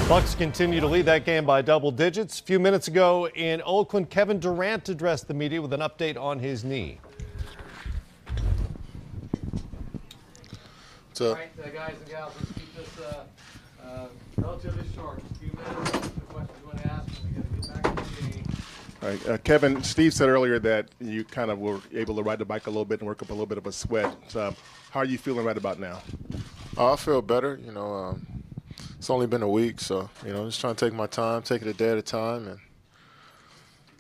Bucks continue to lead that game by double digits. A few minutes ago in Oakland, Kevin Durant addressed the media with an update on his knee. All right, guys and gals, let's keep this relatively short. A few minutes. The questions you want to ask, and we got to get back to the game. All right, Kevin, Steve said earlier that you kind of were able to ride the bike a little bit and work up a little bit of a sweat. So, how are you feeling right about now? I feel better. It's only been a week, so, just trying to take my time, take it a day at a time, and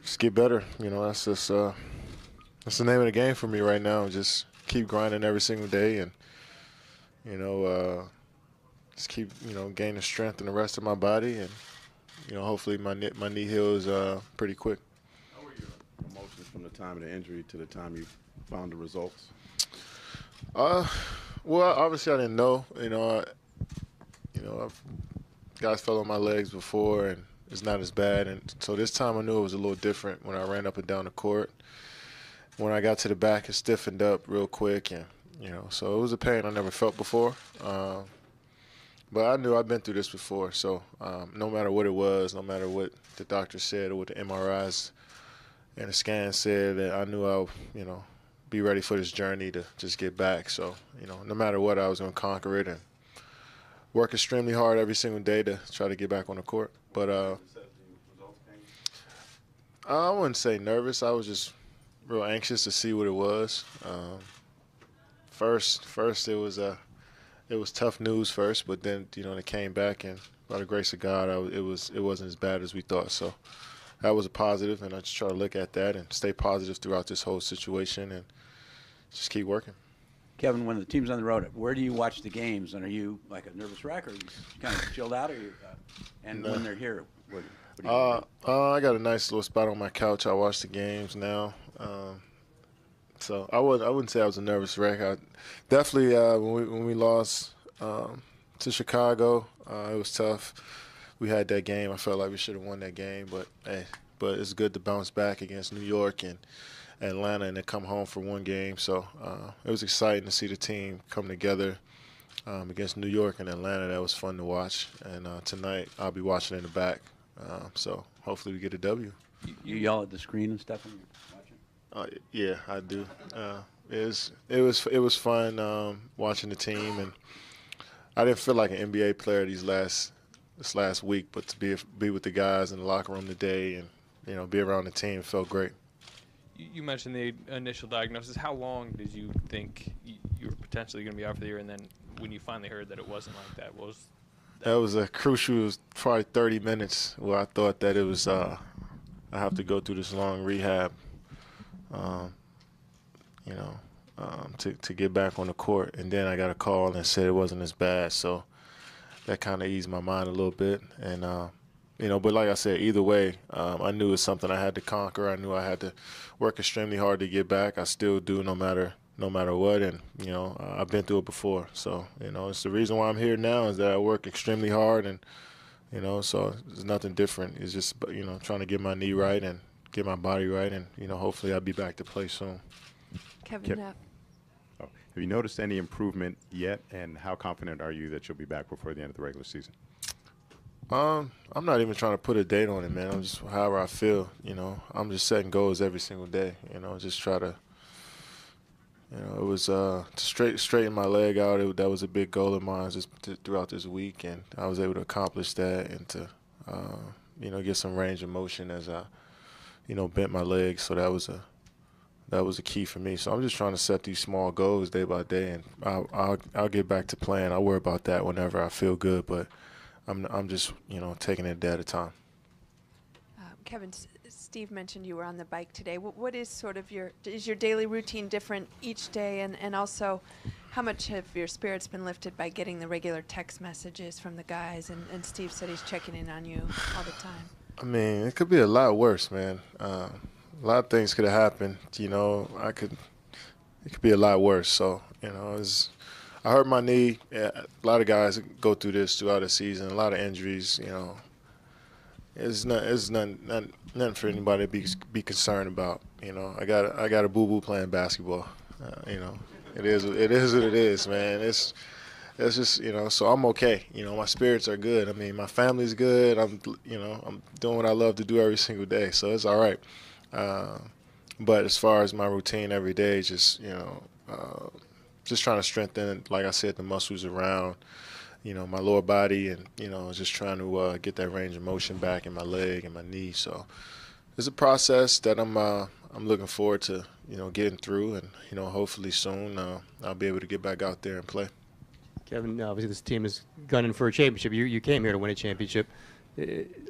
just get better. That's just that's the name of the game for me right now. Just keep grinding every single day and, just keep, gaining strength in the rest of my body, and, hopefully my knee heals pretty quick. How were your emotions from the time of the injury to the time you found the results? Well, obviously I didn't know. Guys fell on my legs before, and it's not as bad. And so this time I knew it was a little different when I ran up and down the court. When I got to the back, it stiffened up real quick, and so it was a pain I never felt before. But I knew I'd been through this before, so no matter what it was, no matter what the doctor said or what the MRIs and the scan said, that I knew I would, be ready for this journey to just get back. So, no matter what, I was going to conquer it and work extremely hard every single day to try to get back on the court. But I wouldn't say nervous. I was just real anxious to see what it was. First it was tough news first, but then it came back, and by the grace of God, it wasn't as bad as we thought. So that was a positive, and I just try to look at that and stay positive throughout this whole situation and just keep working. Kevin, when the team's on the road, where do you watch the games? And are you like a nervous wreck, or are you kind of chilled out? And when they're here, what do you do? I got a nice little spot on my couch. I watch the games now. So I wouldn't say I was a nervous wreck. I definitely when we lost to Chicago, it was tough. We had that game. I felt like we should have won that game, but it's good to bounce back against New York and Atlanta and then come home for one game. So it was exciting to see the team come together against New York and Atlanta. That was fun to watch. And tonight I'll be watching in the back. So hopefully we get a W. You yell at the screen and stuff when you're watching? Yeah, I do. It was fun watching the team, and I didn't feel like an NBA player this last week, but to be with the guys in the locker room today and be around the team felt great. You mentioned the initial diagnosis. How long did you think you were potentially going to be out for the year, and then when you finally heard that it wasn't like that, what was that? That was a crucial, probably 30 minutes where I thought that it was I have to go through this long rehab, to get back on the court. And then I got a call and said it wasn't as bad, so that kind of eased my mind a little bit. And but like I said, either way, I knew it was something I had to conquer. I knew I had to work extremely hard to get back. I still do, no matter what. And I've been through it before. So it's the reason why I'm here now is that I work extremely hard, and so it's nothing different. It's just trying to get my knee right and get my body right, and hopefully I'll be back to play soon. Kevin, have you noticed any improvement yet, and how confident are you that you'll be back before the end of the regular season? I'm not even trying to put a date on it, man. I'm just however I feel. I'm just setting goals every single day. Just try to. It was to straighten my leg out. That was a big goal of mine throughout this week, and I was able to accomplish that, and to get some range of motion as I bent my legs. So that was a key for me. So I'm just trying to set these small goals day by day, and I'll get back to playing. I'll worry about that whenever I feel good, but I'm just taking it a day at a time. Kevin, Steve mentioned you were on the bike today. What is sort of is your daily routine different each day, and also how much have your spirits been lifted by getting the regular text messages from the guys? And Steve said he's checking in on you all the time. I mean, it could be a lot worse, man. A lot of things could have happened. It could be a lot worse. So I hurt my knee. Yeah, a lot of guys go through this throughout the season. A lot of injuries. It's nothing for anybody to be concerned about. I got a boo-boo playing basketball. It is what it is, man. it's just, so I'm okay. My spirits are good. I mean, my family's good. I'm doing what I love to do every single day, so it's all right. But as far as my routine every day, just just trying to strengthen, like I said, the muscles around, my lower body, and just trying to get that range of motion back in my leg and my knee. So it's a process that I'm looking forward to, getting through, and hopefully soon I'll be able to get back out there and play. Kevin, obviously this team is gunning for a championship. You came here to win a championship.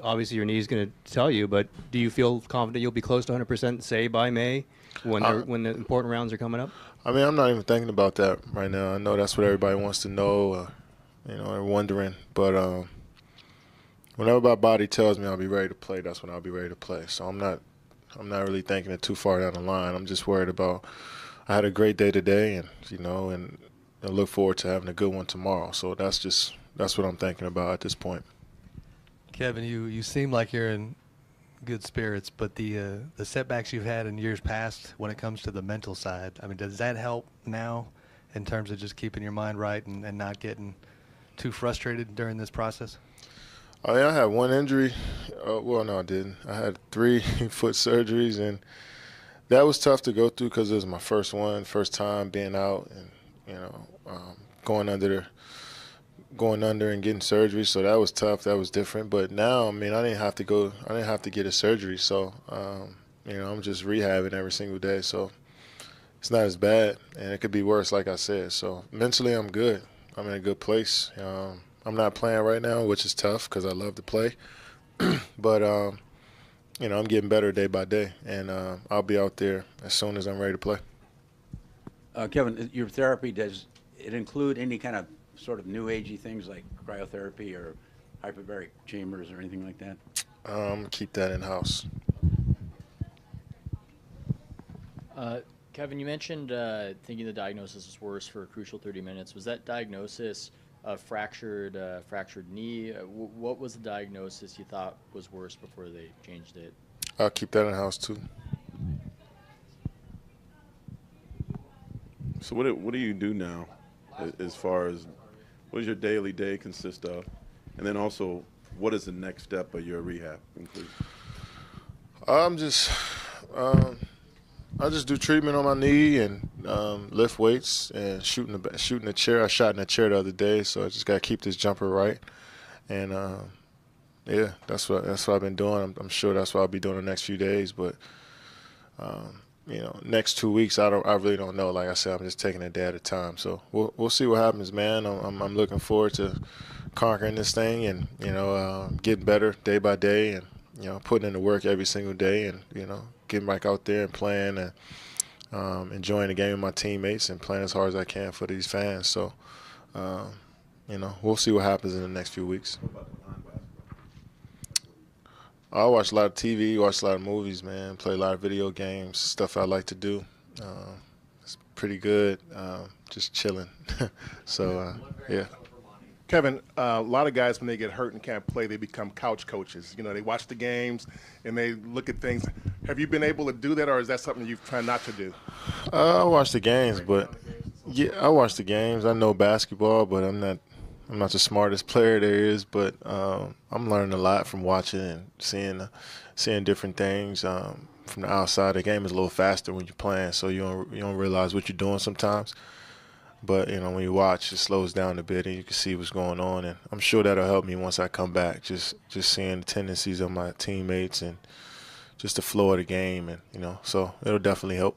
Obviously your knee is going to tell you, but do you feel confident you'll be close to 100%, say, by May when the important rounds are coming up? I mean, I'm not even thinking about that right now. I know that's what everybody wants to know, they're wondering. But whenever my body tells me I'll be ready to play, that's when I'll be ready to play. So I'm not really thinking it too far down the line. I'm just worried about I had a great day today, and and I look forward to having a good one tomorrow. So that's what I'm thinking about at this point. Kevin, you seem like you're in good spirits, but the setbacks you've had in years past when it comes to the mental side, I mean, does that help now in terms of just keeping your mind right and not getting too frustrated during this process? Oh, yeah, I had one injury. Well, no, I didn't. I had 3 foot surgeries, and that was tough to go through because it was my first time being out, and going under and getting surgery. So that was tough. That was different. But now, I mean, I didn't have to get a surgery. So, I'm just rehabbing every single day. So it's not as bad, and it could be worse, like I said. So mentally, I'm good. I'm in a good place. I'm not playing right now, which is tough because I love to play. But, I'm getting better day by day, and I'll be out there as soon as I'm ready to play. Kevin, your therapy, does it include any kind of sort of new agey things like cryotherapy or hyperbaric chambers or anything like that? Keep that in-house. Kevin, you mentioned thinking the diagnosis was worse for a crucial 30 minutes. Was that diagnosis a fractured knee? What was the diagnosis you thought was worse before they changed it? I'll keep that in-house too. So what do you do now as far as what does your daily day consist of? And then also, what is the next step of your rehab include? I just do treatment on my knee and lift weights and shooting the chair. I shot in the chair the other day, so I just got to keep this jumper right. And yeah, that's what I've been doing. I'm sure that's what I'll be doing the next few days. But next 2 weeks, I really don't know. Like I said, I'm just taking it day at a time. So we'll see what happens, man. I'm looking forward to conquering this thing and getting better day by day and putting in the work every single day and getting back out there and playing and enjoying the game with my teammates and playing as hard as I can for these fans. So we'll see what happens in the next few weeks. I watch a lot of TV, watch a lot of movies, man, play a lot of video games, stuff I like to do. It's pretty good, just chilling. So, yeah. Kevin, a lot of guys, when they get hurt and can't play, they become couch coaches. They watch the games and they look at things. Have you been able to do that, or is that something you've tried not to do? I watch the games, but yeah, I watch the games. I know basketball, but I'm not the smartest player there is. But I'm learning a lot from watching and seeing different things from the outside. The game is a little faster when you're playing, so you don't realize what you're doing sometimes. But, when you watch, it slows down a bit and you can see what's going on. And I'm sure that'll help me once I come back, just seeing the tendencies of my teammates and just the flow of the game. And, so it'll definitely help.